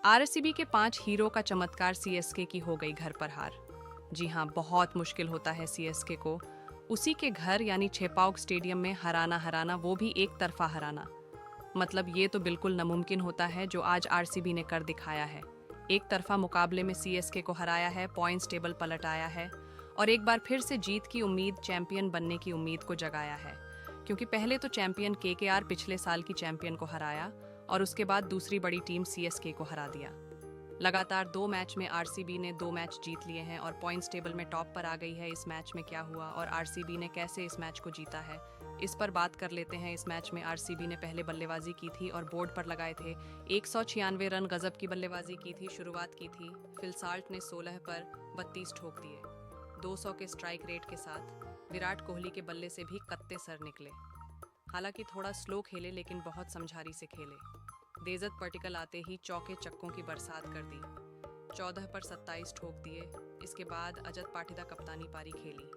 RCB के 5 hero का चमत्कार सीएसके की हो गई घर पर हार। जी हाँ, बहुत मुश्किल होता है सीएसके को उसी के घर यानी छेपाउक स्टेडियम में हराना, वो भी एक तरफा हराना। मतलब ये तो बिल्कुल नामुमकिन होता है जो आज आरसीबी ने कर दिखाया है। एक तरफा मुकाबले में सीएसके को हराया है, पॉइंट्स टेबल पलट आया है और एक बार फिर से जीत की उम्मीद, चैंपियन बनने की उम्मीद को जगाया है। क्योंकि पहले तो चैंपियन केकेआर पिछले साल की चैंपियन को हराया और उसके बाद दूसरी बड़ी टीम सीएसके को हरा दिया। लगातार 2 मैच में आरसीबी ने 2 मैच जीत लिए हैं और पॉइंट्स टेबल में टॉप पर आ गई है। इस मैच में क्या हुआ और आरसीबी ने कैसे इस मैच को जीता है, इस पर बात कर लेते हैं। इस मैच में आरसीबी ने पहले बल्लेबाजी की थी और बोर्ड पर लगाए थे 196 रन। गजब की बल्लेबाजी की थी, शुरुआत की थी फिल साल्ट ने 16 पर 32 ठोक दिए 200 के स्ट्राइक रेट के साथ। विराट कोहली के बल्ले से भी कत्ते सर निकले। हालांकि थोड़ा स्लो खेले लेकिन बहुत समझारी से खेले। देजत पर्टिकल आते ही चौके चक्कों की बरसात कर दी, 14 पर 27 ठोक दिए। इसके बाद अजत पाटीदार कप्तानी पारी खेली,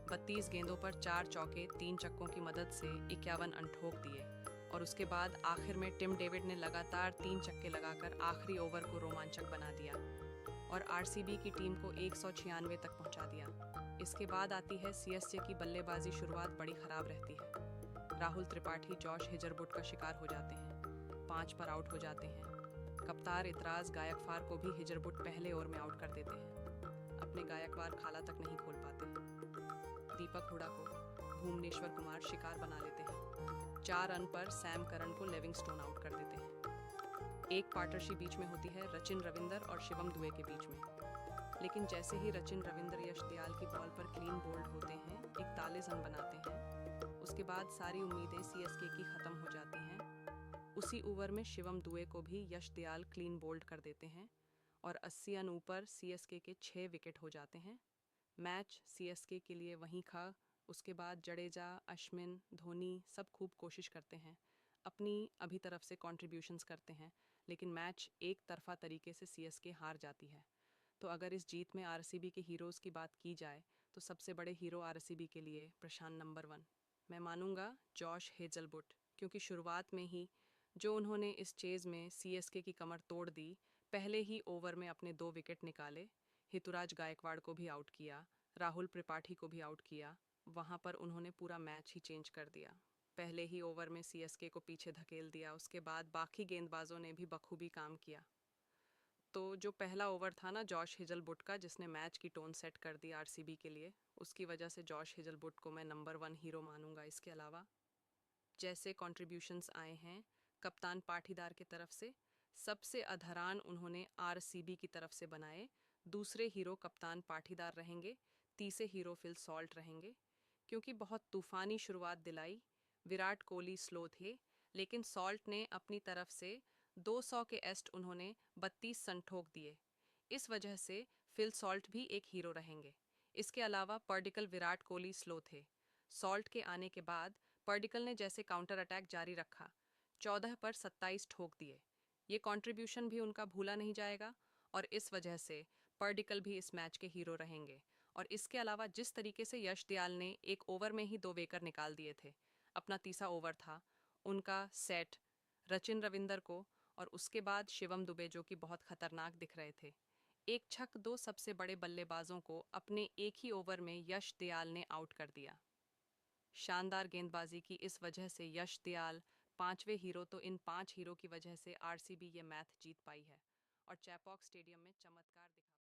32 गेंदों पर 4 चौके 3 चक्कों की मदद से 51 रन ठोक दिए और उसके बाद आखिर में टिम डेविड ने लगातार 3 छक्के लगाकर आखिरी ओवर को रोमांचक बना दिया और आरसीबी की टीम को 196 तक पहुंचा दिया। इसके बाद आती है सीएसके की बल्लेबाजी। शुरुआत बड़ी खराब रहती है। राहुल त्रिपाठी जॉश हेजरवुड का शिकार हो जाते हैं, 5 पर आउट हो जाते हैं। कप्तान इतराज गायकवाड़ को भी हेजरवुड पहले ओवर में आउट कर देते हैं। अपने गायकवाड़ खाला तक नहीं खोल पाते। दीपक हुडा को भुवनेश्वर कुमार शिकार बना लेते हैं। 4 रन पर सैम करन को लिविंगस्टोन आउट कर देते हैं। एक पार्टनरशिप बीच में होती है रचिन रविंदर और शिवम दुबे के बीच में, लेकिन जैसे ही रचिन रविंदर यश दयाल की बॉल पर क्लीन बोल्ड होते हैं, 41 रन बनाते हैं, उसके बाद सारी उम्मीदें सीएसके की खत्म हो जाती हैं। उसी ओवर में शिवम दुबे को भी यश दयाल क्लीन बोल्ड कर देते हैं और 80 रन ऊपर सीएसके के 6 विकेट हो जाते हैं। मैच सीएसके के लिए वहीं खा। उसके बाद जडेजा, अश्विन, धोनी सब खूब कोशिश करते हैं, अपनी अभी तरफ से कॉन्ट्रीब्यूशंस करते हैं, लेकिन मैच एक तरफा तरीके से सीएसके हार जाती है। तो अगर इस जीत में आरसीबी के हीरोज़ की बात की जाए तो सबसे बड़े हीरो आरसीबी के लिए प्रशांत नंबर 1। मैं मानूंगा जॉश हेजलवुड, क्योंकि शुरुआत में ही जो उन्होंने इस चेज़ में सीएसके की कमर तोड़ दी। पहले ही ओवर में अपने 2 विकेट निकाले, हितुराज गायकवाड़ को भी आउट किया, राहुल त्रिपाठी को भी आउट किया। वहां पर उन्होंने पूरा मैच ही चेंज कर दिया। पहले ही ओवर में सीएसके को पीछे धकेल दिया। उसके बाद बाकी गेंदबाजों ने भी बखूबी काम किया। तो जो पहला ओवर था ना जॉश हेजलवुड का, जिसने मैच की टोन सेट कर दी आरसीबी के लिए, उसकी वजह से जॉश हेजलवुड को मैं नंबर 1 हीरो मानूंगा। इसके अलावा जैसे कंट्रीब्यूशंस आए हैं कप्तान पाटीदार की तरफ से, सबसे अधरान उन्होंने आरसीबी की तरफ से बनाए। दूसरे हीरो कप्तान पाटीदार रहेंगे, तीसरे हीरो फिल सॉल्ट रहेंगे, क्योंकि बहुत तूफानी शुरुआत दिलाई। विराट कोहली स्लो थे, लेकिन सॉल्ट ने अपनी तरफ से 200 के एस्ट उन्होंने 32 रन ठोक दिए। इस वजह से फिल सॉल्ट भी एक हीरो रहेंगे। इसके अलावा पर्डिकल, विराट कोहली स्लो थे। सॉल्ट के आने के बाद पर्डिकल ने जैसे काउंटर अटैक जारी रखा, 14 पर 27 ठोक दिए। ये कंट्रीब्यूशन भी उनका भूला नहीं जाएगा और इस वजह से पर्डिकल भी इस मैच के हीरो रहेंगे। और इसके अलावा जिस तरीके से यश दयाल ने एक ओवर में ही 2 विकेट निकाल दिए थे, अपना तीसरा ओवर था उनका सेट रचिन रविंदर को, और उसके बाद शिवम दुबे जो कि बहुत खतरनाक दिख रहे थे। एक छक 2 सबसे बड़े बल्लेबाजों को अपने एक ही ओवर में यश दयाल ने आउट कर दिया। शानदार गेंदबाजी की इस वजह से यश दयाल 5वें हीरो। तो इन 5 हीरो की वजह से आरसीबी ये मैच जीत पाई है और चैपॉक स्टेडियम में चमत्कार दिखा।